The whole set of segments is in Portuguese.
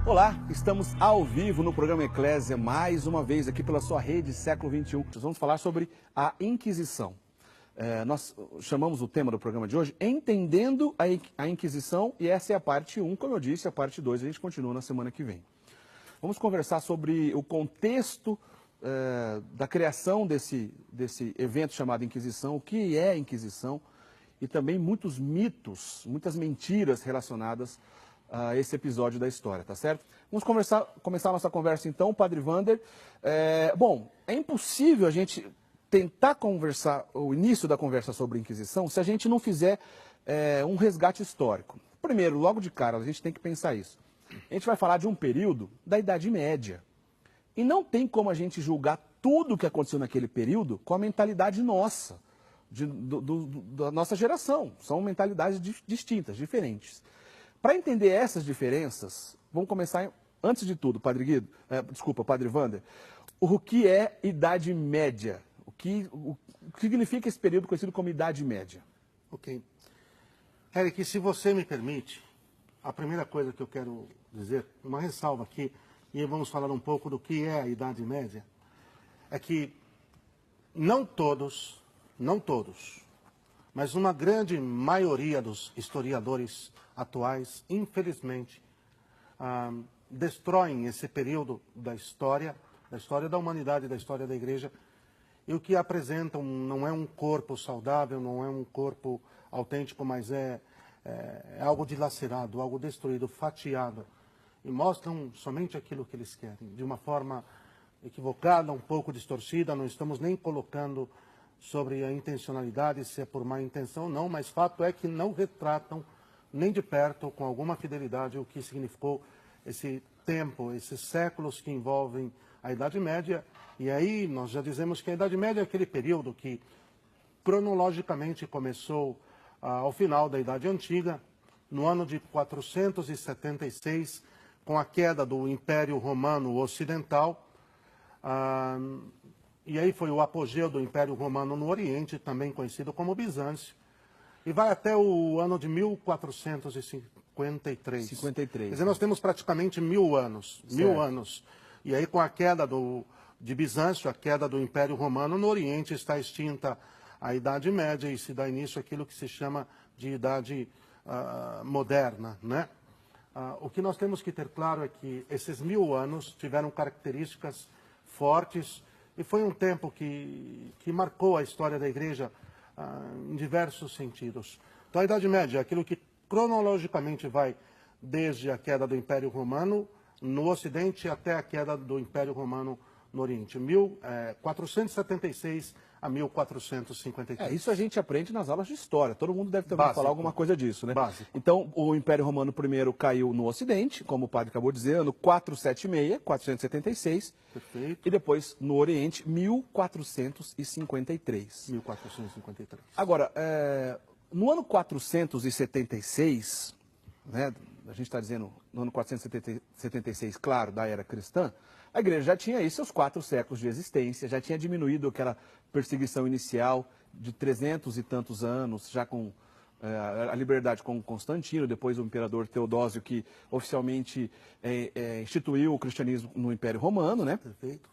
Olá, estamos ao vivo no programa Eclésia, mais uma vez aqui pela sua rede Século XXI. Nós vamos falar sobre a Inquisição. Nós chamamos o tema do programa de hoje Entendendo a Inquisição, e essa é a parte 1, como eu disse, a parte 2 a gente continua na semana que vem. Vamos conversar sobre o contexto da criação desse evento chamado Inquisição, o que é a Inquisição, e também muitos mitos, muitas mentiras relacionadas a esse episódio da história, tá certo? Vamos começar a nossa conversa então, Padre Wander. Bom, é impossível a gente tentar conversar, o início da conversa sobre a Inquisição, se a gente não fizer um resgate histórico. Primeiro, logo de cara, a gente tem que pensar isso. A gente vai falar de um período da Idade Média. E não tem como a gente julgar tudo o que aconteceu naquele período com a mentalidade nossa, da nossa geração. São mentalidades distintas, diferentes. Para entender essas diferenças, vamos começar, antes de tudo, Padre Wander, o que é Idade Média? O que significa esse período conhecido como Idade Média? Ok. Eric, se você me permite, a primeira coisa que eu quero dizer, uma ressalva aqui, e vamos falar um pouco do que é a Idade Média, é que não todos, mas uma grande maioria dos historiadores atuais, infelizmente, destroem esse período da história da humanidade, da história da Igreja, e o que apresentam não é um corpo saudável, não é um corpo autêntico, mas é algo dilacerado, algo destruído, fatiado, e mostram somente aquilo que eles querem, de uma forma equivocada, um pouco distorcida. Não estamos nem colocando sobre a intencionalidade, se é por má intenção ou não, mas fato é que não retratam nem de perto, com alguma fidelidade, o que significou esse tempo, esses séculos que envolvem a Idade Média. E aí nós já dizemos que a Idade Média é aquele período que cronologicamente começou ao final da Idade Antiga, no ano de 476, com a queda do Império Romano Ocidental. E aí foi o apogeu do Império Romano no Oriente, também conhecido como Bizâncio. E vai até o ano de 1453. 53. Quer dizer, nós temos praticamente 1000 anos. Certo. 1000 anos. E aí, com a queda de Bizâncio, a queda do Império Romano, no Oriente está extinta a Idade Média e se dá início àquilo que se chama de Idade Moderna, né? O que nós temos que ter claro é que esses 1000 anos tiveram características fortes e foi um tempo que marcou a história da Igreja em diversos sentidos. Então, a Idade Média é aquilo que cronologicamente vai desde a queda do Império Romano no Ocidente até a queda do Império Romano no Oriente, 1476 a 1453. Isso a gente aprende nas aulas de história. Todo mundo deve também falar alguma coisa disso, né? Básico. Então, o Império Romano primeiro caiu no Ocidente, como o padre acabou de dizer, ano 476, 476. Perfeito. E depois, no Oriente, 1453. 1453. Agora, no ano 476, né, a gente está dizendo no ano 476, claro, da era cristã, a Igreja já tinha aí seus 4 séculos de existência, já tinha diminuído aquela perseguição inicial de 300 e tantos anos, já com a liberdade com Constantino, depois o imperador Teodósio, que oficialmente instituiu o cristianismo no Império Romano, né? Perfeito.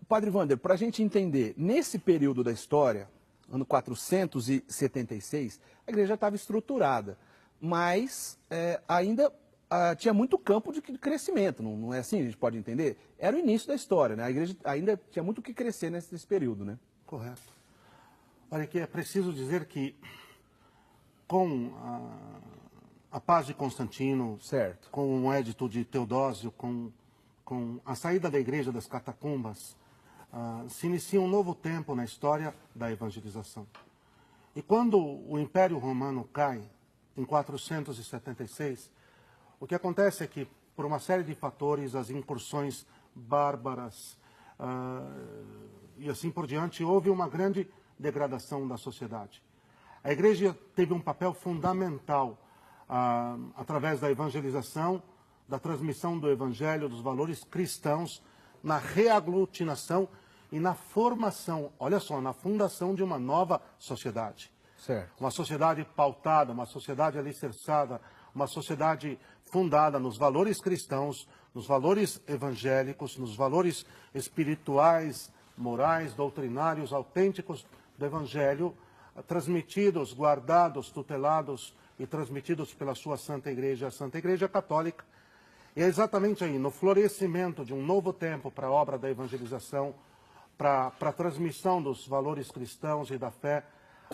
Padre Wander, para a gente entender, nesse período da história, ano 476, a Igreja já estava estruturada, mas ainda tinha muito campo de crescimento, não é assim? A gente pode entender? Era o início da história, né? A Igreja ainda tinha muito o que crescer nesse período, né? Correto. Olha, que é preciso dizer que com a paz de Constantino, certo, com o édito de Teodósio, com a saída da Igreja das catacumbas, se inicia um novo tempo na história da evangelização. E quando o Império Romano cai, em 476, o que acontece é que, por uma série de fatores, as incursões bárbaras e assim por diante, houve uma grande degradação da sociedade. A Igreja teve um papel fundamental através da evangelização, da transmissão do Evangelho, dos valores cristãos, na reaglutinação e na formação, olha só, na fundação de uma nova sociedade. Certo. Uma sociedade pautada, uma sociedade alicerçada, uma sociedade fundada nos valores cristãos, nos valores evangélicos, nos valores espirituais, morais, doutrinários, autênticos do Evangelho, transmitidos, guardados, tutelados e transmitidos pela sua Santa Igreja, a Santa Igreja Católica. E é exatamente aí, no florescimento de um novo tempo para a obra da evangelização, para a transmissão dos valores cristãos e da fé,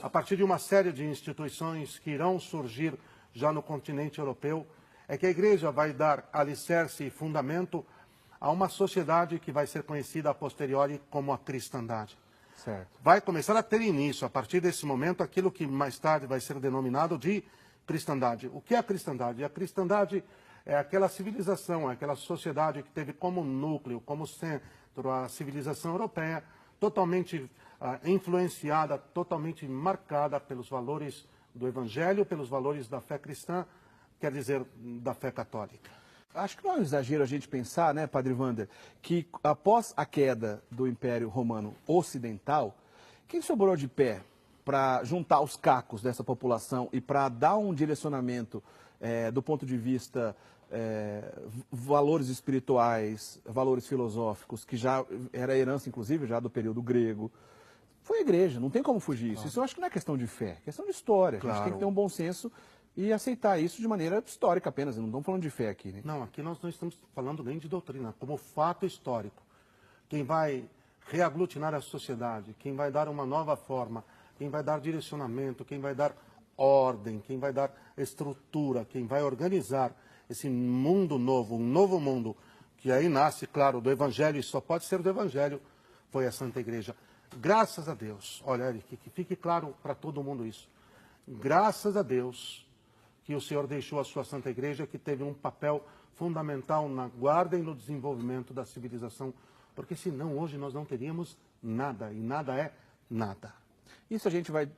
a partir de uma série de instituições que irão surgir já no continente europeu, é que a Igreja vai dar alicerce e fundamento a uma sociedade que vai ser conhecida a posteriori como a cristandade. Certo. Vai começar a ter início, a partir desse momento, aquilo que mais tarde vai ser denominado de cristandade. O que é a cristandade? A cristandade é aquela civilização, é aquela sociedade que teve como núcleo, como centro, a civilização europeia, totalmente influenciada, totalmente marcada pelos valores do Evangelho, pelos valores da fé cristã, quer dizer, da fé católica. Acho que não é um exagero a gente pensar, né, Padre Wander, que após a queda do Império Romano Ocidental, quem sobrou de pé para juntar os cacos dessa população e para dar um direcionamento do ponto de vista valores espirituais, valores filosóficos, que já era herança, inclusive, já do período grego, foi a Igreja, não tem como fugir disso. Claro. Isso eu acho que não é questão de fé, é questão de história. Claro. A gente tem que ter um bom senso e aceitar isso de maneira histórica apenas, não estamos falando de fé aqui, né? Não, aqui nós não estamos falando nem de doutrina, como fato histórico. Quem vai reaglutinar a sociedade, quem vai dar uma nova forma, quem vai dar direcionamento, quem vai dar ordem, quem vai dar estrutura, quem vai organizar esse mundo novo, um novo mundo, que aí nasce, claro, do Evangelho, e só pode ser do Evangelho, foi a Santa Igreja. Graças a Deus, olha, Eric, que fique claro para todo mundo isso. Graças a Deus que o Senhor deixou a sua Santa Igreja, que teve um papel fundamental na guarda e no desenvolvimento da civilização, porque senão hoje nós não teríamos nada, e nada é nada. Isso a gente vai,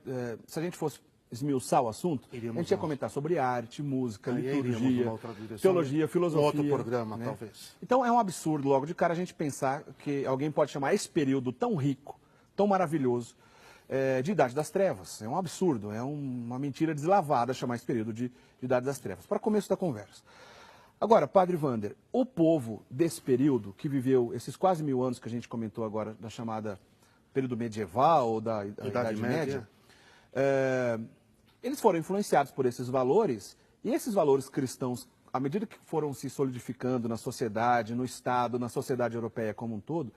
se a gente fosse esmiuçar o assunto, a gente ia comentar sobre arte, música, liturgia, teologia, filosofia. Outro programa, né? talvez. Então é um absurdo logo de cara a gente pensar que alguém pode chamar esse período tão rico, tão maravilhoso, de Idade das Trevas. É um absurdo, é uma mentira deslavada chamar esse período de Idade das Trevas. Para começo da conversa. Agora, Padre Wander, o povo desse período, que viveu esses quase 1000 anos que a gente comentou agora, da chamada período medieval ou da Idade Média, eles foram influenciados por esses valores, e esses valores cristãos, à medida que foram se solidificando na sociedade, no Estado, na sociedade europeia como um todo,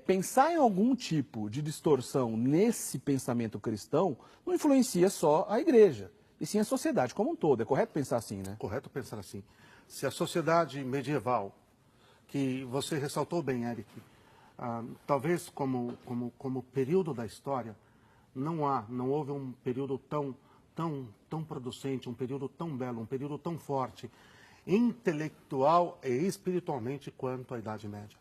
pensar em algum tipo de distorção nesse pensamento cristão não influencia só a Igreja, e sim a sociedade como um todo. É correto pensar assim, né? Correto pensar assim. Se a sociedade medieval, que você ressaltou bem, Eric, talvez como período da história, não houve um período tão producente, um período tão belo, um período tão forte, intelectual e espiritualmente quanto a Idade Média.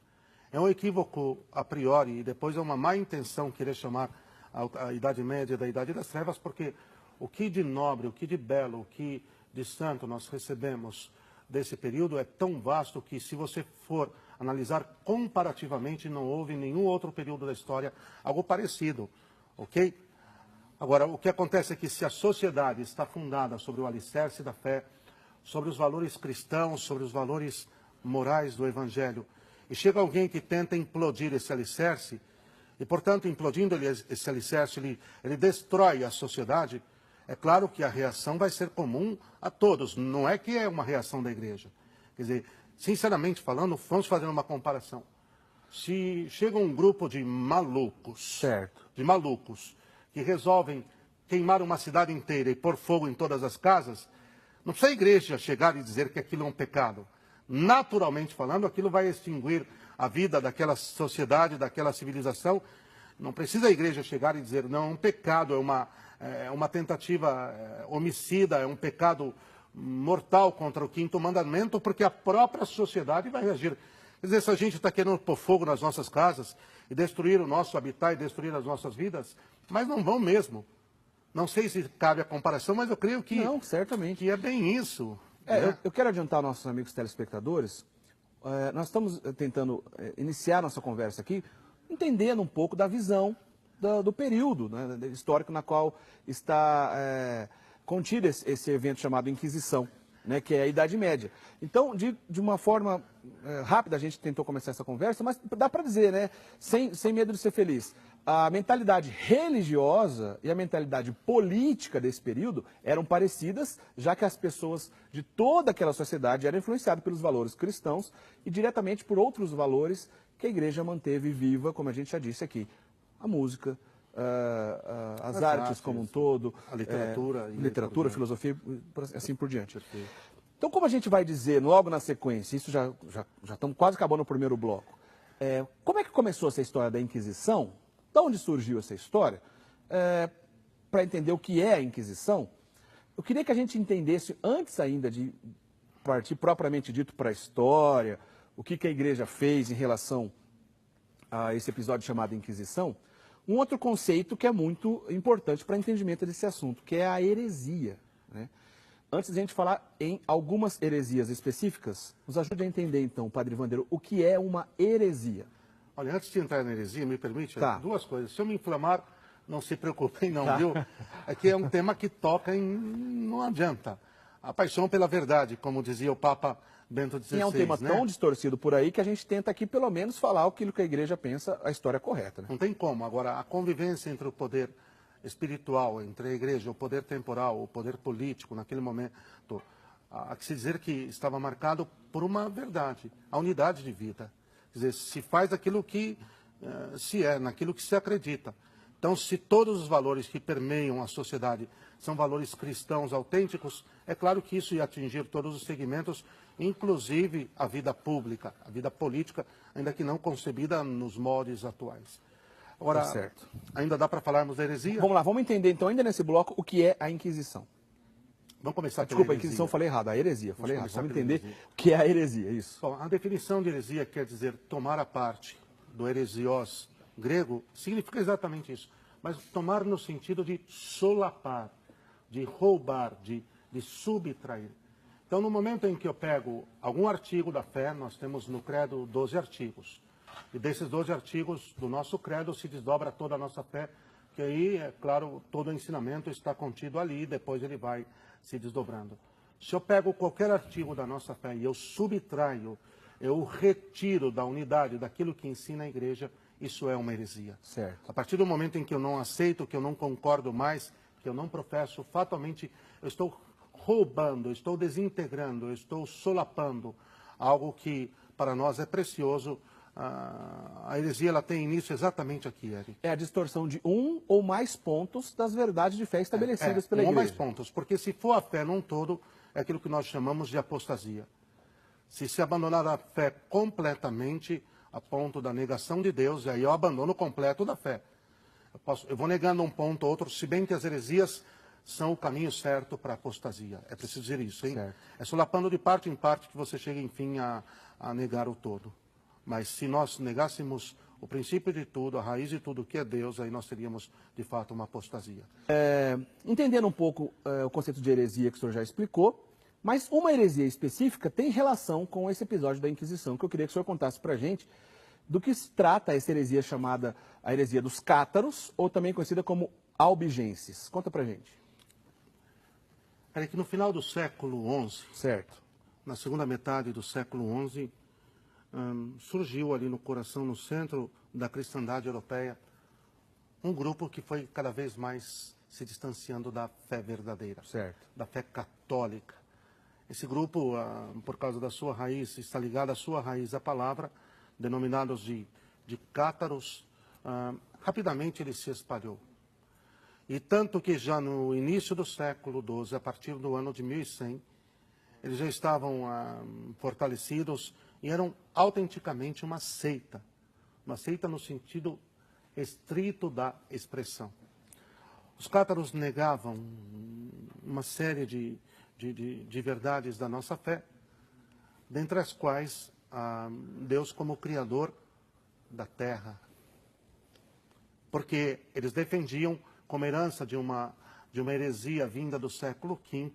É um equívoco a priori, e depois é uma má intenção querer chamar a Idade Média da Idade das Trevas, porque o que de nobre, o que de belo, o que de santo nós recebemos desse período é tão vasto que, se você for analisar comparativamente, não houve em nenhum outro período da história algo parecido, ok? Agora, o que acontece é que, se a sociedade está fundada sobre o alicerce da fé, sobre os valores cristãos, sobre os valores morais do Evangelho, e chega alguém que tenta implodir esse alicerce, e, portanto, implodindo esse alicerce, ele destrói a sociedade, é claro que a reação vai ser comum a todos, não é que é uma reação da Igreja. Quer dizer, sinceramente falando, vamos fazer uma comparação. Se chega um grupo de malucos, que resolvem queimar uma cidade inteira e pôr fogo em todas as casas, não precisa a Igreja chegar e dizer que aquilo é um pecado. Naturalmente falando, aquilo vai extinguir a vida daquela sociedade, daquela civilização. Não precisa a Igreja chegar e dizer, não, é um pecado, é uma tentativa homicida, é um pecado mortal contra o 5º mandamento, porque a própria sociedade vai reagir. Quer dizer, se a gente está querendo pôr fogo nas nossas casas e destruir o nosso habitat e destruir as nossas vidas, mas não vão mesmo. Não sei se cabe a comparação, mas eu creio que, não, certamente, que é bem isso. Né? Eu quero adiantar aos nossos amigos telespectadores, nós estamos tentando iniciar nossa conversa aqui, entendendo um pouco da visão do período, né, histórico na qual está contido esse evento chamado Inquisição. né, que é a Idade Média. Então, de uma forma rápida, a gente tentou começar essa conversa, mas dá para dizer, né, sem medo de ser feliz, a mentalidade religiosa e a mentalidade política desse período eram parecidas, já que as pessoas de toda aquela sociedade eram influenciadas pelos valores cristãos e diretamente por outros valores que a igreja manteve viva, como a gente já disse aqui, a música, as artes como um todo, a literatura, literatura, filosofia, assim por diante. Perfeito. Então, como a gente vai dizer logo na sequência, isso já estamos quase acabando o primeiro bloco, como é que começou essa história da Inquisição? De onde surgiu essa história? Para entender o que é a Inquisição, eu queria que a gente entendesse, antes ainda de partir propriamente dito para a história, o que a igreja fez em relação a esse episódio chamado Inquisição, um outro conceito que é muito importante para o entendimento desse assunto, que é a heresia, né? Antes de a gente falar em algumas heresias específicas, nos ajude a entender então, Padre Wanderer, o que é uma heresia. Olha, antes de entrar na heresia, me permite duas coisas. Se eu me inflamar, não se preocupem não, viu? Aqui é um tema que toca em... não adianta. A paixão pela verdade, como dizia o Papa Bento XVI. E é um tema tão distorcido por aí que a gente tenta aqui pelo menos falar aquilo que a igreja pensa, a história correta, né? Não tem como. Agora, a convivência entre o poder espiritual, entre a igreja, o poder temporal, o poder político, naquele momento, há que se dizer que estava marcado por uma verdade, a unidade de vida. Quer dizer, se faz aquilo que se é, naquilo que se acredita. Então, se todos os valores que permeiam a sociedade são valores cristãos autênticos, é claro que isso ia atingir todos os segmentos, inclusive a vida pública, a vida política, ainda que não concebida nos moldes atuais. Agora, ainda dá para falarmos da heresia? Vamos lá, vamos entender então, ainda nesse bloco, o que é a Inquisição. Vamos começar Desculpa, a Inquisição eu falei errado, a heresia, falei errado. Vamos entender o que é a heresia, isso. Bom, a definição de heresia quer dizer tomar a parte do heresios grego, significa exatamente isso. Mas tomar no sentido de solapar, de roubar, de subtrair. Então, no momento em que eu pego algum artigo da fé, nós temos no credo 12 artigos. E desses 12 artigos do nosso credo se desdobra toda a nossa fé, que aí, é claro, todo o ensinamento está contido ali e depois ele vai se desdobrando. Se eu pego qualquer artigo da nossa fé e eu subtraio, eu retiro da unidade daquilo que ensina a igreja, isso é uma heresia. Certo. A partir do momento em que eu não aceito, que eu não concordo mais, que eu não professo, fatalmente eu estou roubando, eu estou desintegrando, eu estou solapando algo que para nós é precioso. A heresia ela tem início exatamente aqui, Eric. É a distorção de um ou mais pontos das verdades de fé estabelecidas pela igreja. Um ou mais pontos, porque se for a fé num todo, é aquilo que nós chamamos de apostasia. Se abandonar a fé completamente, a ponto da negação de Deus, e aí eu abandono completo da fé. Eu vou negando um ponto ou outro, se bem que as heresias são o caminho certo para a apostasia. É preciso dizer isso, hein? Certo. É solapando de parte em parte que você chega, enfim, a negar o todo. Mas se nós negássemos o princípio de tudo, a raiz de tudo que é Deus, aí nós teríamos, de fato, uma apostasia. Entendendo um pouco o conceito de heresia que o senhor já explicou, mas uma heresia específica tem relação com esse episódio da Inquisição, que eu queria que o senhor contasse para a gente do que se trata essa heresia chamada a heresia dos cátaros, ou também conhecida como albigenses. Conta para a gente. É que no final do século XI, certo, na segunda metade do século XI, surgiu ali no coração, no centro da cristandade europeia, um grupo que foi cada vez mais se distanciando da fé verdadeira, certo, da fé católica. Esse grupo, por causa da sua raiz, está ligado à sua raiz à palavra, denominados de cátaros, rapidamente ele se espalhou. E tanto que já no início do século XII, a partir do ano de 1100, eles já estavam fortalecidos e eram autenticamente uma seita no sentido estrito da expressão. Os cátaros negavam uma série de verdades da nossa fé, dentre as quais Deus como Criador da terra. Porque eles defendiam, como herança de uma heresia vinda do século V,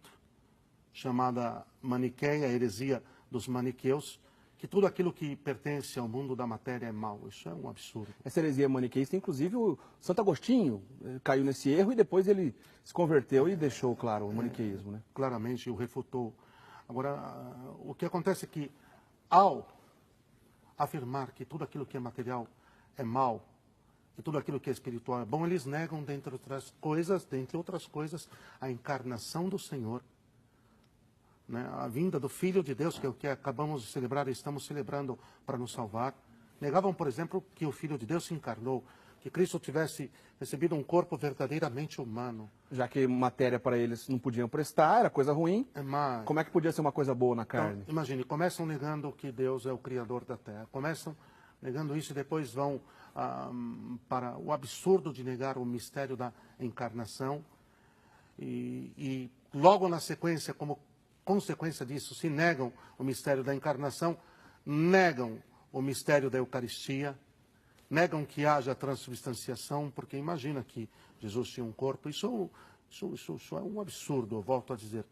chamada maniqueia, a heresia dos maniqueus, que tudo aquilo que pertence ao mundo da matéria é mau. Isso é um absurdo. Essa heresia maniqueísta, inclusive o Santo Agostinho caiu nesse erro e depois ele se converteu e deixou claro o maniqueísmo, né? Claramente o refutou. Agora, o que acontece é que, ao afirmar que tudo aquilo que é material é mal, e tudo aquilo que é espiritual é bom, eles negam, dentre outras coisas, a encarnação do Senhor, né? A vinda do Filho de Deus, que é o que acabamos de celebrar e estamos celebrando para nos salvar. Negavam, por exemplo, que o Filho de Deus se encarnou, que Cristo tivesse recebido um corpo verdadeiramente humano. Já que matéria para eles não podiam prestar, era coisa ruim, Mas, como é que podia ser uma coisa boa na carne? então, imagine, começam negando que Deus é o Criador da Terra. Começam negando isso e depois vão para o absurdo de negar o mistério da encarnação. E logo na sequência, como consequência disso, se negam o mistério da encarnação, negam o mistério da Eucaristia, negam que haja transubstanciação, porque imagina que Jesus tinha um corpo. Isso é um absurdo, eu volto a dizer.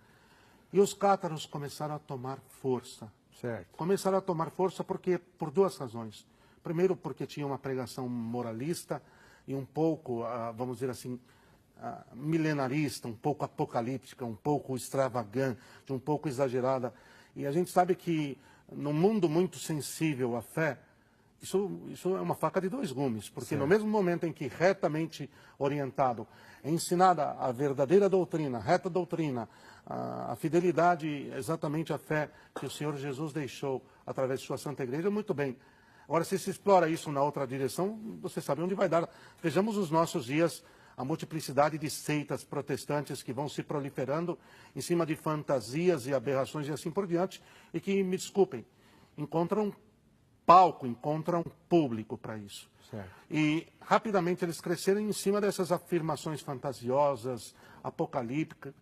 E os cátaros começaram a tomar força. Certo. Começaram a tomar força por duas razões. Primeiro, porque tinha uma pregação moralista e um pouco, vamos dizer assim, milenarista, um pouco apocalíptica, um pouco extravagante, um pouco exagerada. E a gente sabe que, num mundo muito sensível à fé, isso é uma faca de dois gumes, porque certo. No mesmo momento em que, retamente orientado, é ensinada a verdadeira doutrina, a reta doutrina, a fidelidade exatamente à fé que o Senhor Jesus deixou através de sua Santa Igreja, muito bem. Agora, se explora isso na outra direção, você sabe onde vai dar. Vejamos nos nossos dias a multiplicidade de seitas protestantes que vão se proliferando em cima de fantasias e aberrações e assim por diante, e que, me desculpem, encontram palco, encontram público para isso. Certo. E rapidamente eles cresceram em cima dessas afirmações fantasiosas,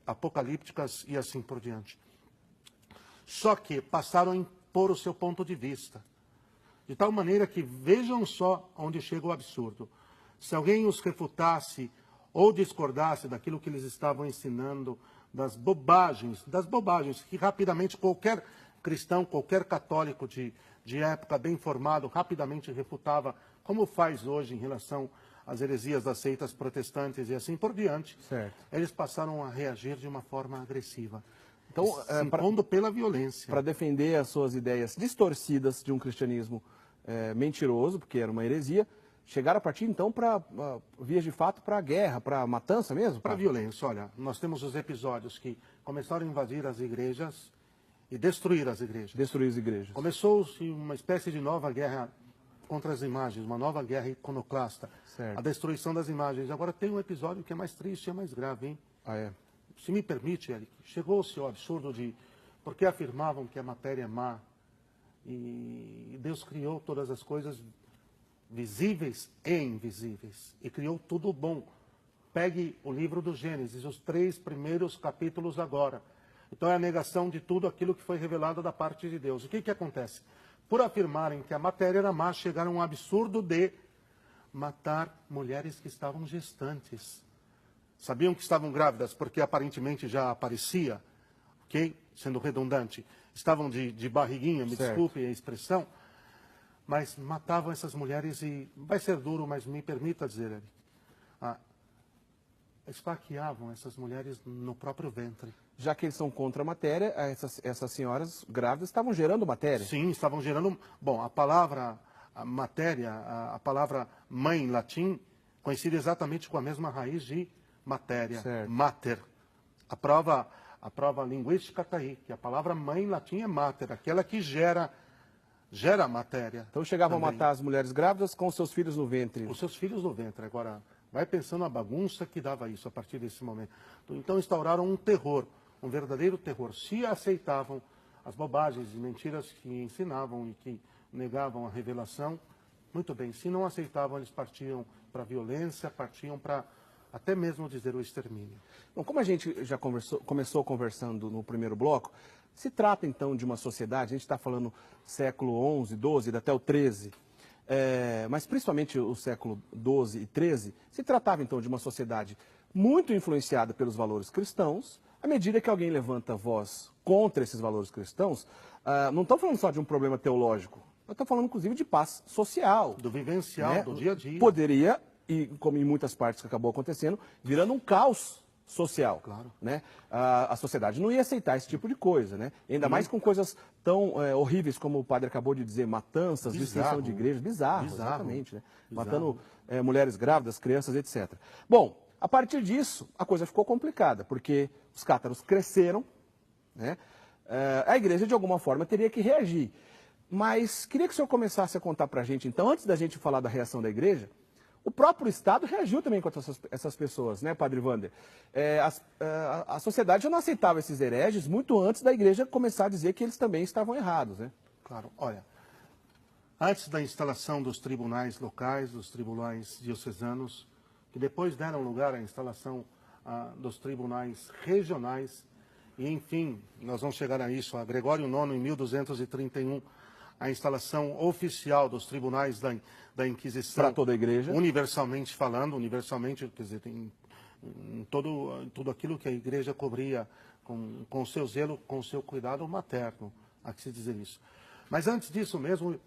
apocalípticas e assim por diante. Só que passaram a impor o seu ponto de vista. De tal maneira que vejam só onde chega o absurdo. Se alguém os refutasse ou discordasse daquilo que eles estavam ensinando, das bobagens que rapidamente qualquer cristão, qualquer católico de época bem formado, rapidamente refutava, como faz hoje em relação às heresias das seitas protestantes e assim por diante, certo. Eles passaram a reagir de uma forma agressiva. Então, se impondo pela violência. Para defender as suas ideias distorcidas de um cristianismo mentiroso, porque era uma heresia, chegaram a partir então para, vias de fato, para a guerra, para a matança mesmo? Para a violência. Olha, nós temos os episódios que começaram a invadir as igrejas e destruir as igrejas. Destruir as igrejas. Começou-se uma espécie de nova guerra contra as imagens, uma nova guerra iconoclasta. Certo. A destruição das imagens. Agora tem um episódio que é mais triste e é mais grave, hein? Ah, é? Se me permite, Eric, chegou-se ao absurdo de... Porque afirmavam que a matéria é má e Deus criou todas as coisas visíveis e invisíveis e criou tudo bom. Pegue o livro do Gênesis, os 3 primeiros capítulos agora. Então é a negação de tudo aquilo que foi revelado da parte de Deus. O que acontece? Por afirmarem que a matéria era má, chegaram a um absurdo de matar mulheres que estavam gestantes. Sabiam que estavam grávidas porque aparentemente já aparecia, ok? Sendo redundante. Estavam de barriguinha, me desculpe a expressão, mas matavam essas mulheres e, vai ser duro, mas me permita dizer, Eric, esfaqueavam essas mulheres no próprio ventre. Já que eles são contra a matéria, essas senhoras grávidas estavam gerando matéria. Sim, estavam gerando... Bom, a palavra matéria, a palavra mãe em latim, coincide exatamente com a mesma raiz de matéria, certo. mater. A prova linguística está aí, que a palavra mãe em latim é mater, aquela que gera matéria. Então chegavam também. a matar as mulheres grávidas com seus filhos no ventre. Os seus filhos no ventre. Agora, vai pensando a bagunça que dava isso a partir desse momento. Então instauraram um terror, um verdadeiro terror. Se aceitavam as bobagens e mentiras que ensinavam e que negavam a revelação, muito bem. Se não aceitavam, eles partiam para a violência, partiam para até mesmo dizer o extermínio. Bom, como a gente já começou conversando no primeiro bloco, se trata então de uma sociedade, a gente está falando século XI, XII, até o XIII, mas principalmente o século XII e XIII, se tratava então de uma sociedade muito influenciada pelos valores cristãos. À medida que alguém levanta voz contra esses valores cristãos, não estamos falando só de um problema teológico, nós estamos falando inclusive de paz social. Do vivencial, né? Do dia a dia. Poderia, e como em muitas partes que acabou acontecendo, virando um caos social. Claro. Né? A sociedade não ia aceitar esse tipo de coisa, né? Ainda mais com coisas tão horríveis como o padre acabou de dizer, matanças, destruição de igrejas, bizarro, exatamente, né? Bizarro. Matando mulheres grávidas, crianças, etc. Bom, a partir disso, a coisa ficou complicada, porque os cátaros cresceram, né? A igreja, de alguma forma, teria que reagir. Mas queria que o senhor começasse a contar para a gente, então, antes da gente falar da reação da igreja, o próprio Estado reagiu também contra essas pessoas, né, Padre Wander? A sociedade já não aceitava esses hereges muito antes da igreja começar a dizer que eles também estavam errados, né? Claro, olha, antes da instalação dos tribunais locais, dos tribunais diocesanos, que depois deram lugar à instalação dos tribunais regionais, e enfim, nós vamos chegar a isso, a Gregório IX, em 1231, a instalação oficial dos tribunais da Inquisição. Para toda a igreja. Universalmente falando, quer dizer, tem tudo aquilo que a igreja cobria com o seu zelo, com o seu cuidado materno, há que se dizer isso. Mas antes disso mesmo,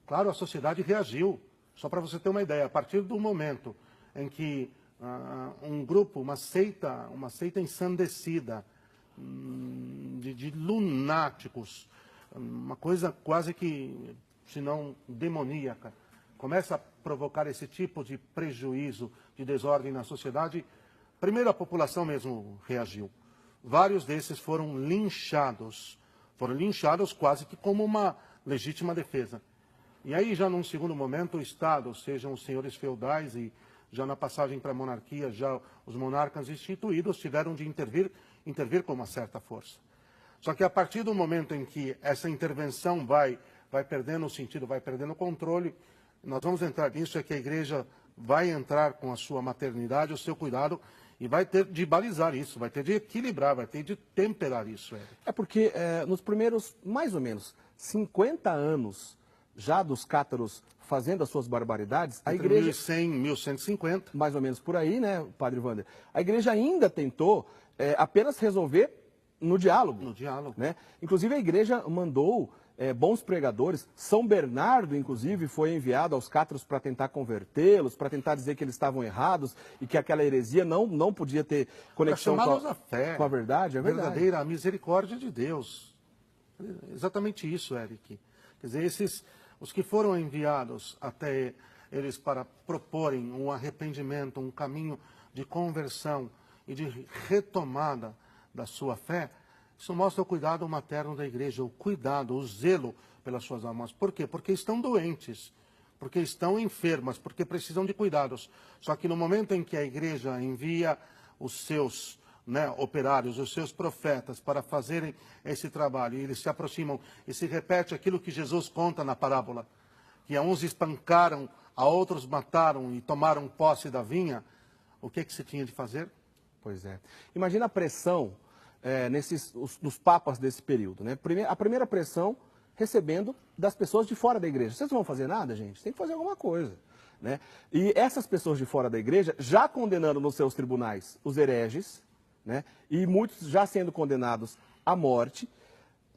claro, a sociedade reagiu. Só para você ter uma ideia, a partir do momento em que um grupo, uma seita ensandecida, de lunáticos, uma coisa quase que, se não demoníaca, começa a provocar esse tipo de prejuízo, de desordem na sociedade, primeiro a população mesmo reagiu. Vários desses foram linchados quase que como uma legítima defesa. E aí, já num segundo momento, o Estado, sejam os senhores feudais e já na passagem para a monarquia, já os monarcas instituídos tiveram de intervir com uma certa força. Só que a partir do momento em que essa intervenção vai perdendo o sentido, vai perdendo o controle, nós vamos entrar nisso, é que a igreja vai entrar com a sua maternidade, o seu cuidado, e vai ter de balizar isso, vai ter de equilibrar, vai ter de temperar isso. É porque nos primeiros, mais ou menos, 50 anos já dos cátaros fazendo as suas barbaridades, a Entre igreja... 1100 e 1150. Mais ou menos por aí, né, Padre Wander? A igreja ainda tentou apenas resolver no diálogo. No diálogo. Né? Inclusive, a igreja mandou bons pregadores. São Bernardo, inclusive, foi enviado aos cátaros para tentar convertê-los, para tentar dizer que eles estavam errados e que aquela heresia não podia ter conexão com a verdade. É verdade. Verdadeira, a misericórdia de Deus. Exatamente isso, Eric. Quer dizer, os que foram enviados até eles para proporem um arrependimento, um caminho de conversão e de retomada da sua fé, isso mostra o cuidado materno da igreja, o cuidado, o zelo pelas suas almas. Por quê? Porque estão doentes, porque estão enfermas, porque precisam de cuidados. Só que no momento em que a igreja envia os seus operários, os seus profetas para fazerem esse trabalho, e eles se aproximam e se repete aquilo que Jesus conta na parábola, que a uns espancaram, a outros mataram e tomaram posse da vinha, o que se tinha de fazer? Pois é. Imagina a pressão nos papas desse período, né? A primeira pressão recebendo das pessoas de fora da igreja. Vocês não vão fazer nada, gente? Tem que fazer alguma coisa. Né? E essas pessoas de fora da igreja já condenando nos seus tribunais os hereges, né? E muitos já sendo condenados à morte.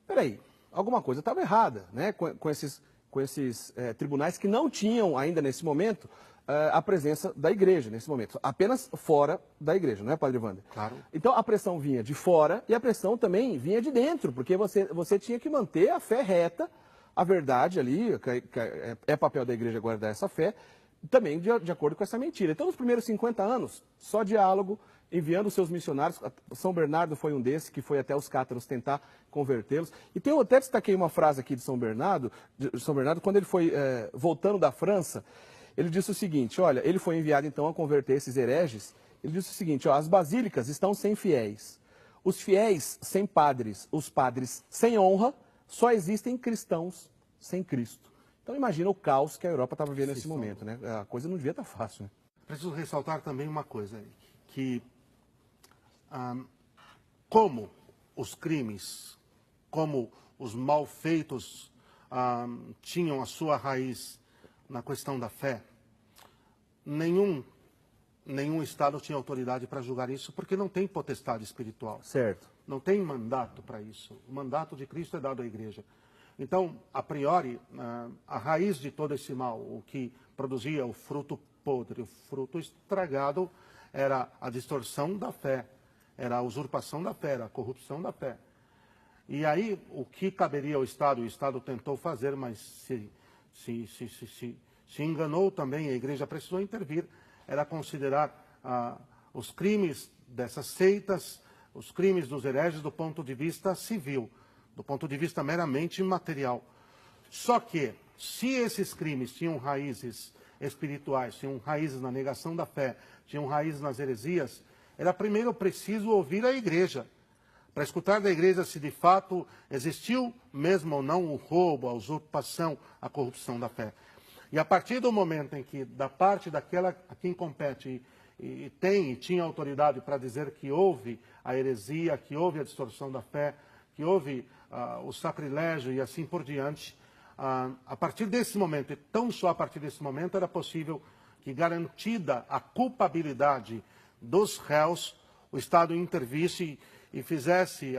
Peraí, alguma coisa estava errada, né? Com esses tribunais que não tinham ainda nesse momento a presença da igreja, nesse momento, apenas fora da igreja, não é, Padre Wander? Claro. Então a pressão vinha de fora e a pressão também vinha de dentro, porque você tinha que manter a fé reta, a verdade ali, é papel da igreja guardar essa fé, também de acordo com essa mentira. Então, nos primeiros 50 anos, só diálogo, enviando seus missionários. São Bernardo foi um desses, que foi até os cátaros tentar convertê-los. E eu até destaquei uma frase aqui de São Bernardo, quando ele foi voltando da França, ele disse o seguinte, olha, ele foi enviado então a converter esses hereges, ele disse o seguinte, ó, as basílicas estão sem fiéis, os fiéis sem padres, os padres sem honra, só existem cristãos sem Cristo. Então imagina o caos que a Europa estava vivendo nesse momento, né? A coisa não devia estar fácil, né? Preciso ressaltar também uma coisa, que como os crimes, como os malfeitos tinham a sua raiz na questão da fé, nenhum Estado tinha autoridade para julgar isso, porque não tem potestade espiritual. Certo. Não tem mandato para isso. O mandato de Cristo é dado à igreja. Então, a priori, a raiz de todo esse mal, o que produzia o fruto podre, o fruto estragado, era a distorção da fé. era a usurpação da fé, era a corrupção da fé. E aí, o que caberia ao Estado, o Estado tentou fazer, mas se enganou também, a igreja precisou intervir, era considerar os crimes dessas seitas, os crimes dos hereges do ponto de vista civil, do ponto de vista meramente material. Só que, se esses crimes tinham raízes espirituais, tinham raízes na negação da fé, tinham raízes nas heresias, era primeiro preciso ouvir a igreja, para escutar da igreja se de fato existiu mesmo ou não o roubo, a usurpação, a corrupção da fé. E a partir do momento em que, da parte daquela a quem compete e tinha autoridade para dizer que houve a heresia, que houve a distorção da fé, que houve o sacrilégio e assim por diante, a partir desse momento, e tão só a partir desse momento, era possível que, garantida a culpabilidade dos réus, o Estado intervisse e fizesse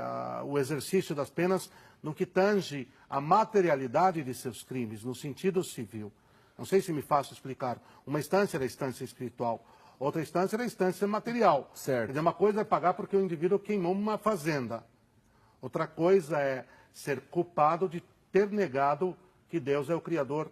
o exercício das penas no que tange a materialidade de seus crimes, no sentido civil. Não sei se me faço explicar. Uma instância era a instância espiritual, outra instância era a instância material. Certo. Quer dizer, uma coisa é pagar porque o indivíduo queimou uma fazenda. Outra coisa é ser culpado de ter negado que Deus é o Criador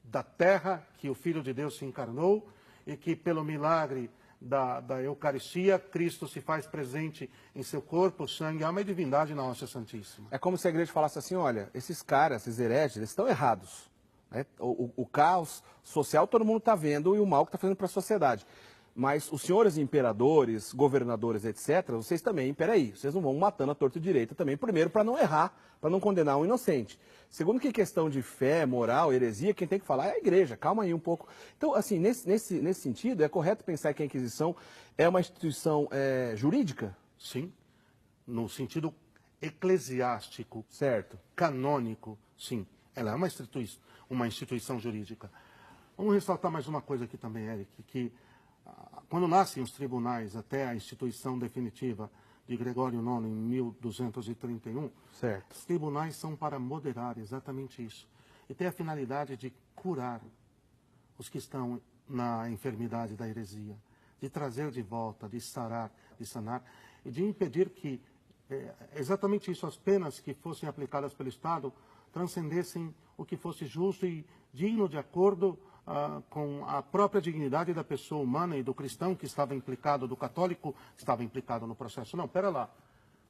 da terra, que o Filho de Deus se encarnou e que, pelo milagre da Eucaristia, Cristo se faz presente em seu corpo, sangue, alma e divindade na hóstia santíssima. É como se a igreja falasse assim, olha, esses caras, esses hereges, eles estão errados. Né? O caos social todo mundo está vendo e o mal que está fazendo para a sociedade. Mas os senhores imperadores, governadores, etc., vocês também, peraí, vocês não vão matando a torta e direita também, primeiro, para não errar, para não condenar um inocente. Segundo, que questão de fé, moral, heresia, quem tem que falar é a igreja, calma aí um pouco. Então, assim, nesse sentido, é correto pensar que a Inquisição é uma instituição jurídica? Sim, no sentido eclesiástico, Certo. canônico, sim, ela é uma instituição jurídica. Vamos ressaltar mais uma coisa aqui também, Eric, que quando nascem os tribunais até a instituição definitiva de Gregório IX em 1231, Certo. os tribunais são para moderar exatamente isso. E tem a finalidade de curar os que estão na enfermidade da heresia, de trazer de volta, de sarar, de sanar, e de impedir que exatamente isso, as penas que fossem aplicadas pelo Estado transcendessem o que fosse justo e digno de acordo com a própria dignidade da pessoa humana e do cristão que estava implicado, do católico que estava implicado no processo. Não, pera lá.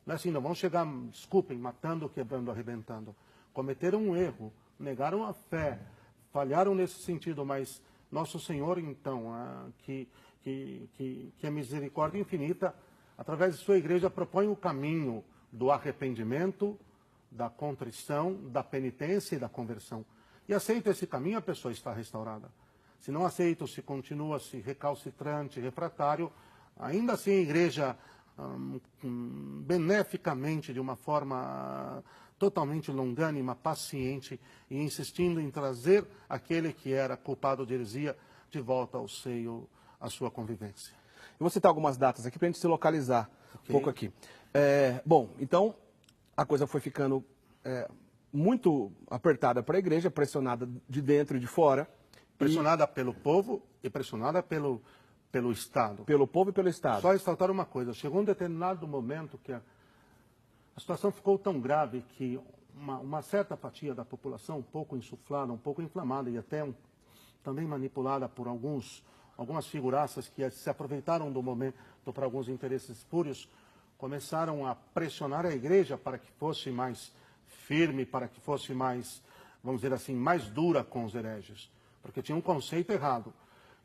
Não é assim, não vão chegar, desculpem, matando, quebrando, arrebentando. Cometeram um erro, negaram a fé, falharam nesse sentido, mas Nosso Senhor, então, que é misericórdia infinita, através de sua igreja, propõe o caminho do arrependimento, da contrição, da penitência e da conversão. E aceita esse caminho, a pessoa está restaurada. Se não aceita, se continua-se recalcitrante, refratário, ainda assim a igreja, beneficamente, de uma forma totalmente longânima, paciente, e insistindo em trazer aquele que era culpado de heresia de volta ao seio, à sua convivência. Eu vou citar algumas datas aqui para a gente se localizar um pouco aqui. Bom, então a coisa foi ficando muito apertada para a igreja, pressionada de dentro e de fora. Pressionada pelo povo e pressionada pelo Estado. Pelo povo e pelo Estado. Só ressaltar uma coisa, chegou um determinado momento que a situação ficou tão grave que uma certa fatia da população, um pouco insuflada, um pouco inflamada e até também manipulada por algumas figuraças que se aproveitaram do momento para alguns interesses espúrios, começaram a pressionar a igreja para que fosse mais firme, para que fosse mais, vamos dizer assim, mais dura com os hereges, porque tinha um conceito errado.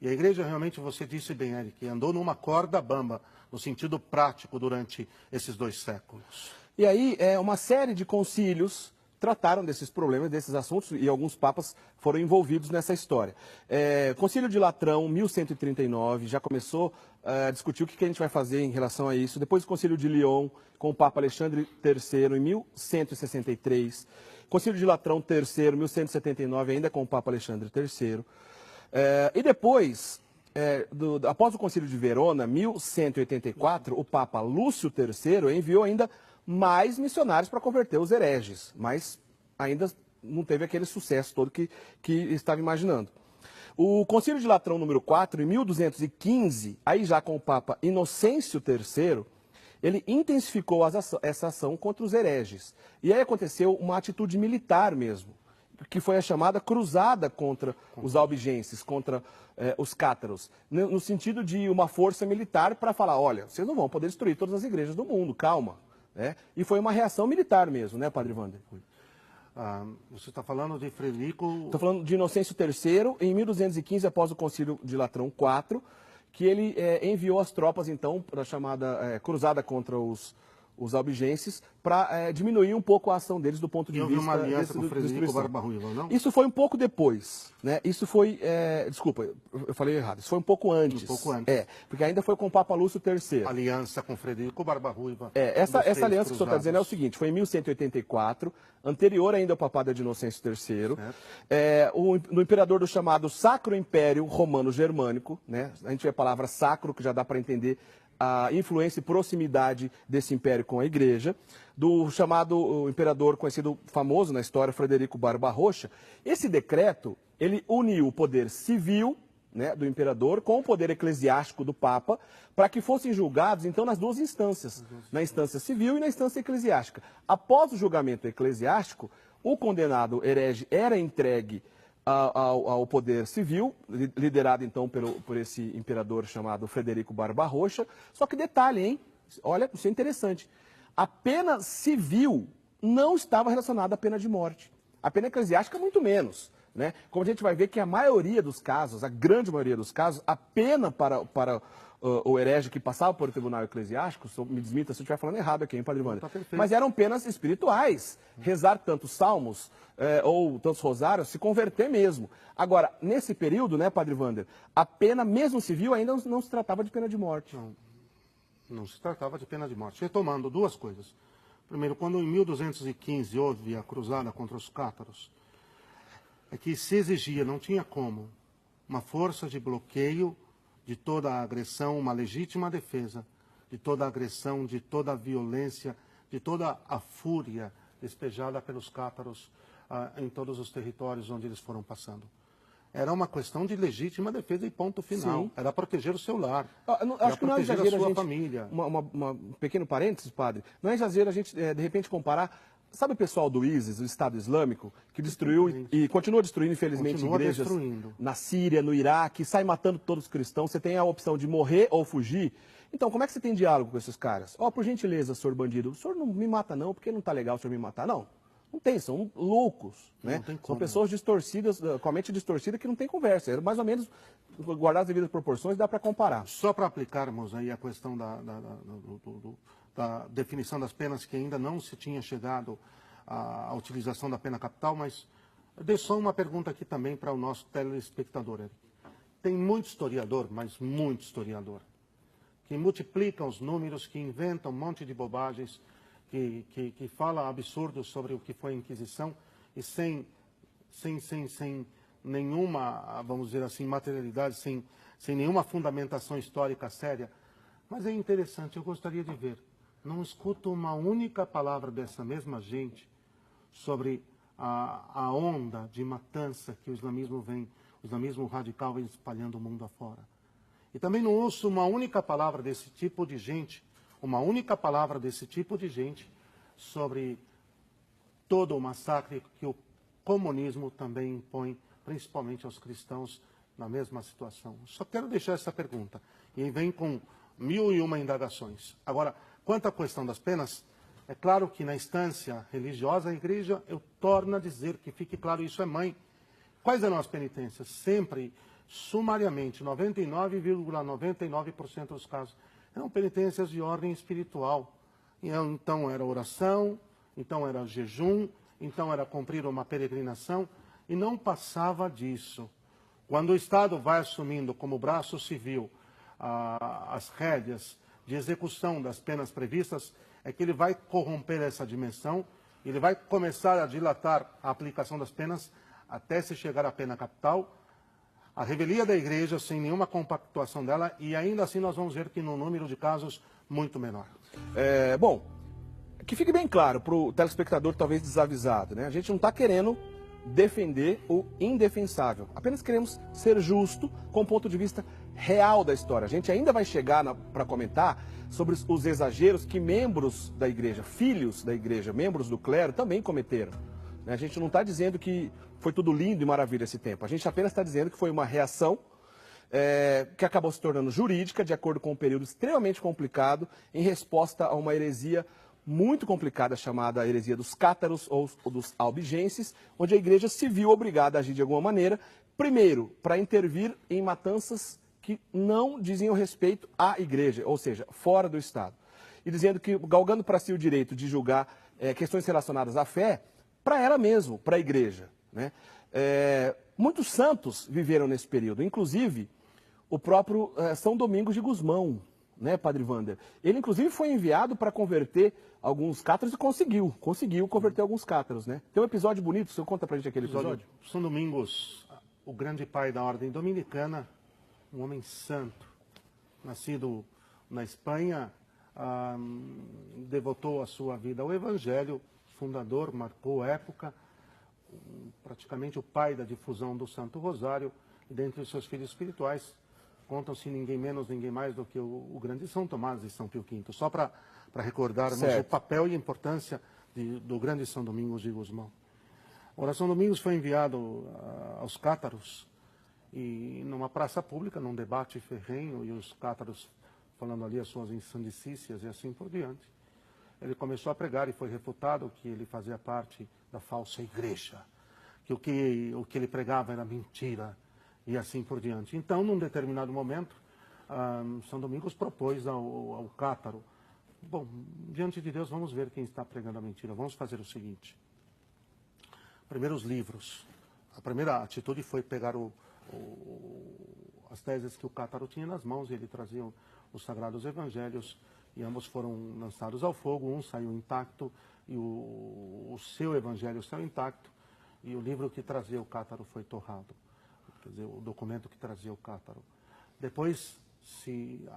E a igreja realmente, você disse bem, Eric, andou numa corda bamba, no sentido prático, durante esses 2 séculos. E aí, uma série de concílios trataram desses problemas, desses assuntos, e alguns papas foram envolvidos nessa história. Concílio de Latrão, 1139, já começou a discutir o que a gente vai fazer em relação a isso. Depois o Concílio de Lyon, com o Papa Alexandre III, em 1163. Concílio de Latrão III, 1179, ainda com o Papa Alexandre III. E depois, após o Concílio de Verona, 1184, o Papa Lúcio III enviou ainda mais missionários para converter os hereges, mas ainda não teve aquele sucesso todo que estava imaginando. O Concílio de Latrão número 4, em 1215, aí já com o Papa Inocêncio III, ele intensificou essa ação contra os hereges. E aí aconteceu uma atitude militar mesmo, que foi a chamada cruzada contra os albigenses, contra os cátaros, no sentido de uma força militar para falar, olha, vocês não vão poder destruir todas as igrejas do mundo, calma. Né? E foi uma reação militar mesmo, né, Padre Wander? Você está falando de Frederico... Estou falando de Inocêncio III, em 1215, após o Concílio de Latrão IV, que ele enviou as tropas, então, para a chamada cruzada contra os albigenses, para diminuir um pouco a ação deles do ponto de vista... E houve uma aliança com Frederico Barba-Ruiva, não? Isso foi um pouco depois, né? Isso foi... desculpa, eu falei errado. Isso foi um pouco antes. Um pouco antes. Porque ainda foi com o Papa Lúcio III. Aliança com Frederico Barba-Ruiva. Essa aliança que o senhor está dizendo é o seguinte, foi em 1184, anterior ainda ao papado de Inocêncio III, no imperador do chamado Sacro Império Romano Germânico, né? A gente vê a palavra sacro, que já dá para entender a influência e proximidade desse império com a igreja, do chamado imperador conhecido, famoso na história, Frederico Barba-Roxa. Esse decreto, ele uniu o poder civil, né, do imperador com o poder eclesiástico do Papa, para que fossem julgados, então, nas duas instâncias, na instância civil e na instância eclesiástica. Após o julgamento eclesiástico, o condenado herege era entregue ao poder civil, liderado então por esse imperador chamado Frederico Barba-Roxa. Só que detalhe, hein? Olha, isso é interessante. A pena civil não estava relacionada à pena de morte. A pena eclesiástica, muito menos. Né? Como a gente vai ver que a maioria dos casos, a grande maioria dos casos, a pena para o herege que passava por tribunal eclesiástico, me desmita se eu estiver falando errado aqui, hein, Padre Wander? Tá, mas eram penas espirituais. Rezar tantos salmos ou tantos rosários, se converter mesmo. Agora, nesse período, né, Padre Wander, a pena, mesmo civil, ainda não se tratava de pena de morte. Não se tratava de pena de morte. Retomando duas coisas. Primeiro, quando em 1215 houve a cruzada contra os cátaros, é que se exigia, não tinha como, uma força de bloqueio de toda a agressão, uma legítima defesa de toda a agressão, de toda a violência, de toda a fúria despejada pelos cátaros em todos os territórios onde eles foram passando. Era uma questão de legítima defesa e ponto final. Sim. Era proteger o seu lar. Acho que não é exagero a sua gente, família. Um pequeno parênteses, padre. Não é exagero a gente, de repente, comparar. Sabe o pessoal do ISIS, o Estado Islâmico, que destruiu e continua destruindo, infelizmente, igrejas na Síria, no Iraque, sai matando todos os cristãos. Você tem a opção de morrer ou fugir. Então, como é que você tem diálogo com esses caras? Por gentileza, senhor bandido, o senhor não me mata não, porque não está legal o senhor me matar. Não tem, são loucos, né? São pessoas distorcidas, com a mente distorcida, que não tem conversa. Mais ou menos, guardar as devidas proporções, dá para comparar. Só para aplicarmos aí a questão da definição das penas, que ainda não se tinha chegado à utilização da pena capital, mas deixo só uma pergunta aqui também para o nosso telespectador. Tem muito historiador, mas muito historiador, que multiplicam os números, que inventam um monte de bobagens, que fala absurdos sobre o que foi a Inquisição e sem nenhuma, vamos dizer assim, materialidade, sem nenhuma fundamentação histórica séria. Mas é interessante, eu gostaria de ver. Não escuto uma única palavra dessa mesma gente sobre a onda de matança que o islamismo radical vem espalhando o mundo afora. E também não ouço uma única palavra desse tipo de gente, sobre todo o massacre que o comunismo também impõe, principalmente aos cristãos, na mesma situação. Só quero deixar essa pergunta, e vem com 1001 indagações. Agora, quanto à questão das penas, é claro que na instância religiosa, a igreja, eu torno a dizer, que fique claro, isso é mãe. Quais eram as penitências? Sempre, sumariamente, 99,99% dos casos, eram penitências de ordem espiritual. Então era oração, então era jejum, então era cumprir uma peregrinação, e não passava disso. Quando o Estado vai assumindo como braço civil as rédeas de execução das penas previstas, é que ele vai corromper essa dimensão, ele vai começar a dilatar a aplicação das penas até se chegar à pena capital, a revelia da igreja sem nenhuma compactuação dela, e ainda assim nós vamos ver que no número de casos muito menor. Bom, que fique bem claro para o telespectador talvez desavisado, né? A gente não está querendo defender o indefensável, apenas queremos ser justo com o ponto de vista real da história. A gente ainda vai chegar para comentar sobre os exageros que membros da igreja, filhos da igreja, membros do clero também cometeram. A gente não está dizendo que foi tudo lindo e maravilha esse tempo. A gente apenas está dizendo que foi uma reação que acabou se tornando jurídica, de acordo com um período extremamente complicado, em resposta a uma heresia muito complicada, chamada heresia dos cátaros ou dos albigenses, onde a igreja se viu obrigada a agir de alguma maneira, primeiro, para intervir em matanças que não diziam respeito à igreja, ou seja, fora do Estado. E dizendo que, galgando para si o direito de julgar questões relacionadas à fé, para ela mesmo, para a igreja. Né? Muitos santos viveram nesse período, inclusive o próprio São Domingos de Gusmão, né, Padre Wander? Ele, inclusive, foi enviado para converter alguns cátaros e conseguiu converter alguns cátaros, né? Tem um episódio bonito, o senhor conta pra gente aquele episódio? São Domingos, o grande pai da ordem dominicana, um homem santo, nascido na Espanha, devotou a sua vida ao Evangelho, fundador, marcou época, praticamente o pai da difusão do Santo Rosário, e dentre os seus filhos espirituais, contam-se ninguém menos, ninguém mais do que o grande São Tomás e São Pio V. Só para recordarmos o papel e a importância do grande São Domingos de Gusmão. Ora, São Domingos foi enviado aos cátaros, e numa praça pública, num debate ferrenho, e os cátaros falando ali as suas insandicícias e assim por diante. Ele começou a pregar e foi refutado que ele fazia parte da falsa igreja, que o que ele pregava era mentira, e assim por diante. Então, num determinado momento, São Domingos propôs ao cátaro: bom, diante de Deus, vamos ver quem está pregando a mentira. Vamos fazer o seguinte: primeiro os livros. A primeira atitude foi pegar as teses que o cátaro tinha nas mãos, e ele trazia os sagrados evangelhos, e ambos foram lançados ao fogo. Um saiu intacto, e o seu evangelho saiu intacto, e o livro que trazia o cátaro foi torrado. Quer dizer, o documento que trazia o cátaro. Depois,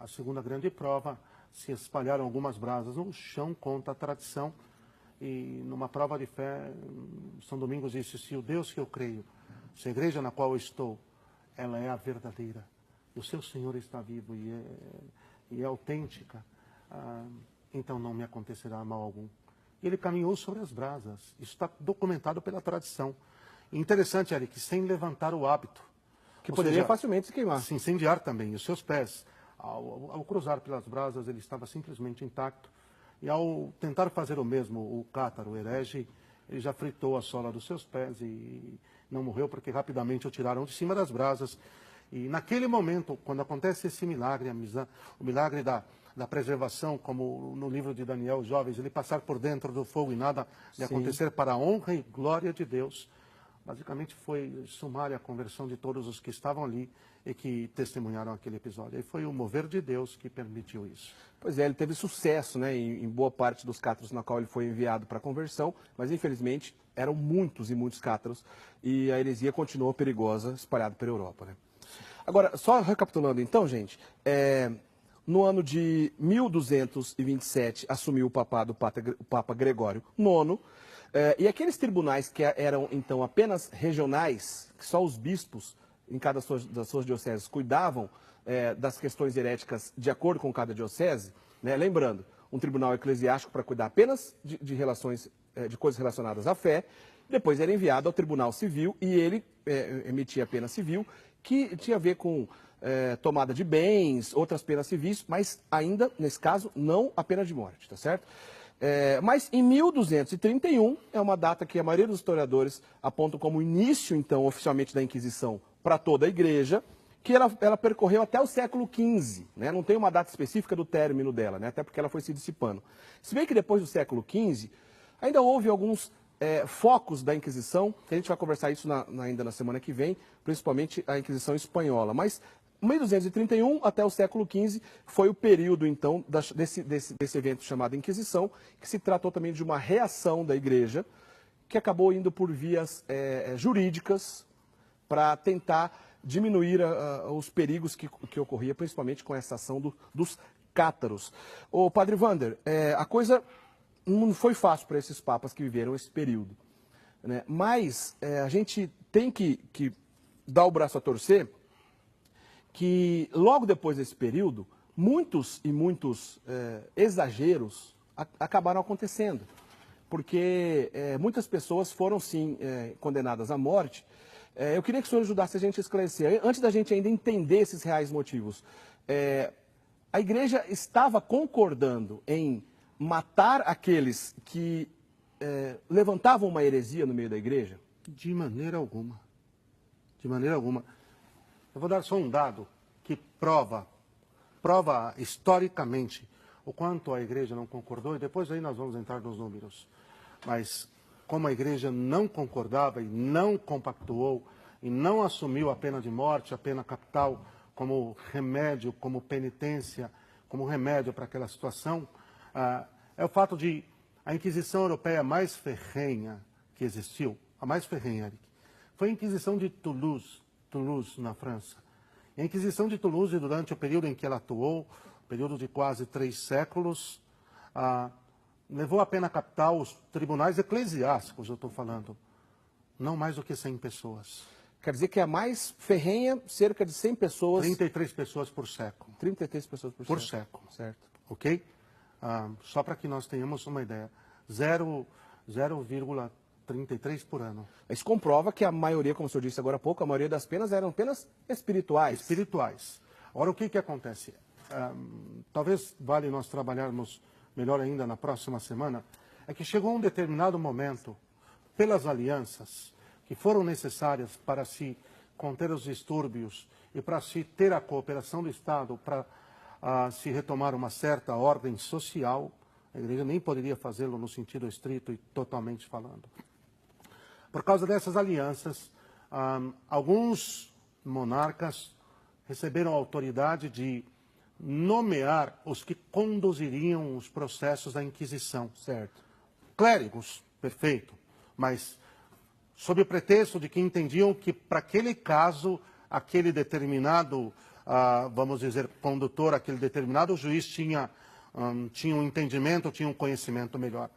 a segunda grande prova, se espalharam algumas brasas no chão, conta a tradição, e numa prova de fé, São Domingos disse: se o Deus que eu creio, se a igreja na qual eu estou, ela é a verdadeira, o seu Senhor está vivo e é autêntica, então não me acontecerá mal algum. E ele caminhou sobre as brasas. Isso está documentado pela tradição. E interessante, Eric, sem levantar o hábito. Que poderia facilmente se queimar. Se incendiar também. Os seus pés, ao cruzar pelas brasas, ele estava simplesmente intacto. E ao tentar fazer o mesmo, o cátaro, o herege, ele já fritou a sola dos seus pés e não morreu, porque rapidamente o tiraram de cima das brasas. E naquele momento, quando acontece esse milagre, o milagre da preservação, como no livro de Daniel, os jovens, ele passar por dentro do fogo e nada de acontecer, para a honra e glória de Deus. Basicamente foi sumária a conversão de todos os que estavam ali e que testemunharam aquele episódio. E foi o mover de Deus que permitiu isso. Pois é, ele teve sucesso, né, em boa parte dos cátaros na qual ele foi enviado para a conversão, mas infelizmente eram muitos e muitos cátaros, e a heresia continuou perigosa, espalhada pela Europa. Né? Agora, só recapitulando então, gente, no ano de 1227 assumiu o papado o Papa Gregório IX, e aqueles tribunais que eram, então, apenas regionais, que só os bispos em cada das suas dioceses cuidavam das questões heréticas de acordo com cada diocese, né? Lembrando, um tribunal eclesiástico para cuidar apenas de relações, de coisas relacionadas à fé, depois era enviado ao tribunal civil, e ele emitia pena civil, que tinha a ver com tomada de bens, outras penas civis, mas ainda, nesse caso, não a pena de morte, tá certo? Mas em 1231, é uma data que a maioria dos historiadores apontam como início, então, oficialmente da Inquisição para toda a igreja, que ela percorreu até o século XV, né? Não tem uma data específica do término dela, né? Até porque ela foi se dissipando. Se bem que depois do século XV, ainda houve alguns focos da Inquisição, que a gente vai conversar isso ainda na semana que vem, principalmente a Inquisição espanhola, mas 1231 até o século XV foi o período, então, desse evento chamado Inquisição, que se tratou também de uma reação da igreja, que acabou indo por vias jurídicas para tentar diminuir os perigos que ocorria, principalmente com essa ação dos cátaros. Ô, Padre Wander, a coisa não foi fácil para esses papas que viveram esse período, né? Mas a gente tem que dar o braço a torcer, que logo depois desse período, muitos exageros acabaram acontecendo. Porque muitas pessoas foram, sim, condenadas à morte. Eu queria que o senhor ajudasse a gente a esclarecer, antes da gente ainda entender esses reais motivos. A igreja estava concordando em matar aqueles que levantavam uma heresia no meio da igreja? De maneira alguma. De maneira alguma. Eu vou dar só um dado que prova historicamente o quanto a igreja não concordou, e depois aí nós vamos entrar nos números. Mas como a igreja não concordava e não compactuou e não assumiu a pena de morte, a pena capital, como remédio, como penitência, como remédio para aquela situação, é o fato de a Inquisição Europeia mais ferrenha que existiu, a mais ferrenha, Eric, foi a Inquisição de Toulouse, na França. E a Inquisição de Toulouse, durante o período em que ela atuou, período de quase 3 séculos, levou a pena capital os tribunais eclesiásticos, eu estou falando, não mais do que 100 pessoas. Quer dizer que a mais ferrenha, cerca de 100 pessoas... 33 pessoas por século. 33 pessoas por século. Certo. Ok? Só para que nós tenhamos uma ideia. 0,33 por ano. Isso comprova que a maioria, como o senhor disse agora há pouco, a maioria das penas eram penas espirituais. Espirituais. Agora, o que acontece? Talvez vale nós trabalharmos melhor ainda na próxima semana, é que chegou um determinado momento, pelas alianças que foram necessárias para se conter os distúrbios e para se ter a cooperação do Estado para se retomar uma certa ordem social, a igreja nem poderia fazê-lo no sentido estrito e totalmente falando. Por causa dessas alianças, alguns monarcas receberam a autoridade de nomear os que conduziriam os processos da Inquisição. Certo. Clérigos, perfeito, mas sob o pretexto de que entendiam que para aquele caso, aquele determinado, vamos dizer, condutor, aquele determinado juiz tinha um entendimento, tinha um conhecimento melhor.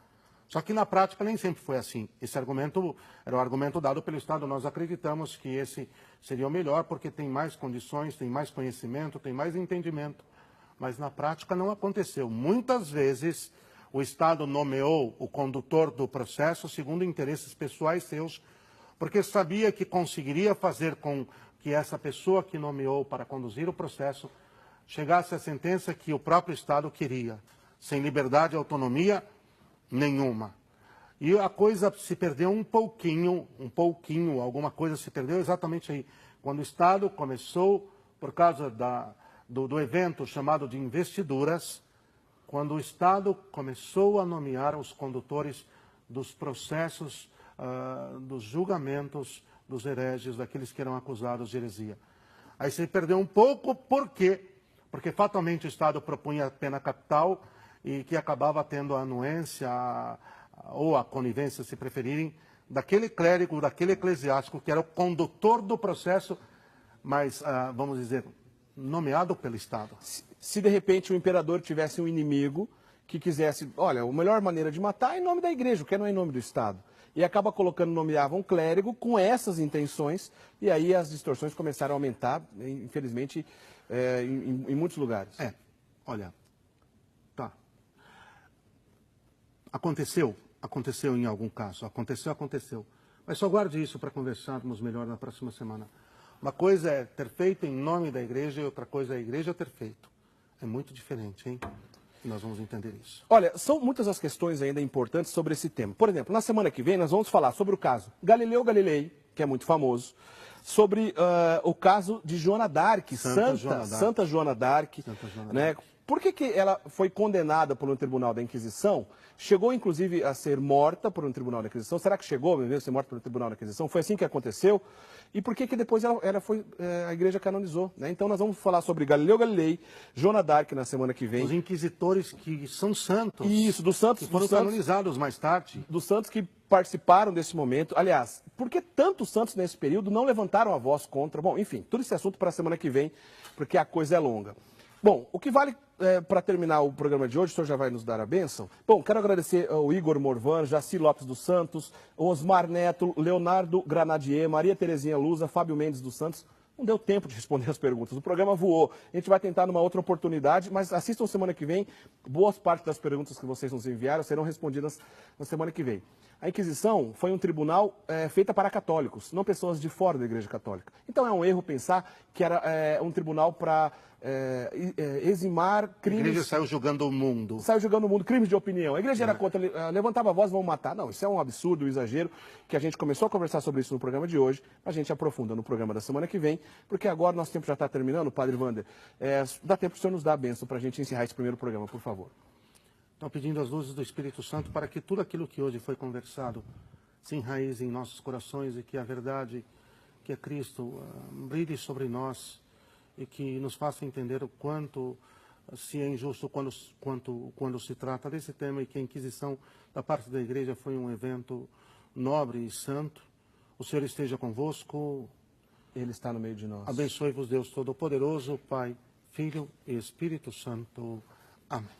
Só que na prática nem sempre foi assim. Esse argumento era o argumento dado pelo Estado. Nós acreditamos que esse seria o melhor porque tem mais condições, tem mais conhecimento, tem mais entendimento. Mas na prática não aconteceu. Muitas vezes o Estado nomeou o condutor do processo segundo interesses pessoais seus, porque sabia que conseguiria fazer com que essa pessoa que nomeou para conduzir o processo chegasse à sentença que o próprio Estado queria, sem liberdade e autonomia nenhuma. E a coisa se perdeu um pouquinho, alguma coisa se perdeu exatamente aí. Quando o Estado começou, por causa do evento chamado de investiduras, quando o Estado começou a nomear os condutores dos processos, dos julgamentos dos hereges, daqueles que eram acusados de heresia. Aí se perdeu um pouco, por quê? Porque fatalmente o Estado propunha a pena capital e que acabava tendo a anuência ou a conivência, se preferirem, daquele clérigo, daquele eclesiástico que era o condutor do processo, mas, vamos dizer, nomeado pelo Estado. Se de repente o imperador tivesse um inimigo que quisesse, olha, a melhor maneira de matar é em nome da igreja, que não é em nome do Estado. E acaba colocando, nomeava um clérigo com essas intenções, e aí as distorções começaram a aumentar, infelizmente, em muitos lugares. Olha, tá. Aconteceu em algum caso, aconteceu. Mas só guarde isso para conversarmos melhor na próxima semana. Uma coisa é ter feito em nome da igreja e outra coisa é a igreja ter feito. É muito diferente, hein? E nós vamos entender isso. Olha, são muitas as questões ainda importantes sobre esse tema. Por exemplo, na semana que vem nós vamos falar sobre o caso Galileu Galilei, que é muito famoso, sobre o caso de Joana d'Arc, Santa Joana d'Arc, né? Por que ela foi condenada por um tribunal da Inquisição? Chegou, inclusive, a ser morta por um tribunal da Inquisição? Será que chegou mesmo a ser morta por um tribunal da Inquisição? Foi assim que aconteceu? E por que depois a igreja canonizou? Né? Então nós vamos falar sobre Galileu Galilei, Joana d'Arc na semana que vem. Os inquisitores que são santos. Isso, dos santos. Que foram canonizados mais tarde. Dos santos que participaram desse momento. Aliás, por que tantos santos nesse período não levantaram a voz contra? Bom, enfim, todo esse assunto para a semana que vem, porque a coisa é longa. Bom, o que vale para terminar o programa de hoje, o senhor já vai nos dar a bênção. Bom, quero agradecer ao Igor Morvan, Jaci Lopes dos Santos, Osmar Neto, Leonardo Granadier, Maria Terezinha Luza, Fábio Mendes dos Santos. Não deu tempo de responder as perguntas. O programa voou. A gente vai tentar numa outra oportunidade, mas assistam semana que vem. Boas partes das perguntas que vocês nos enviaram serão respondidas na semana que vem. A Inquisição foi um tribunal feita para católicos, não pessoas de fora da Igreja Católica. Então é um erro pensar que era um tribunal para eximar crimes... A igreja saiu julgando o mundo. Saiu julgando o mundo, crimes de opinião. A igreja era contra, levantava a voz, vamos matar. Não, isso é um absurdo, um exagero, que a gente começou a conversar sobre isso no programa de hoje, a gente aprofunda no programa da semana que vem, porque agora nosso tempo já está terminando, Padre Wander. Dá tempo para o senhor nos dar a bênção para a gente encerrar esse primeiro programa, por favor. Então, pedindo as luzes do Espírito Santo para que tudo aquilo que hoje foi conversado se enraize em nossos corações e que a verdade, que é Cristo, brilhe sobre nós e que nos faça entender o quanto se é injusto quando se trata desse tema e que a Inquisição da parte da Igreja foi um evento nobre e santo. O Senhor esteja convosco. Ele está no meio de nós. Abençoe-vos Deus Todo-Poderoso, Pai, Filho e Espírito Santo. Amém.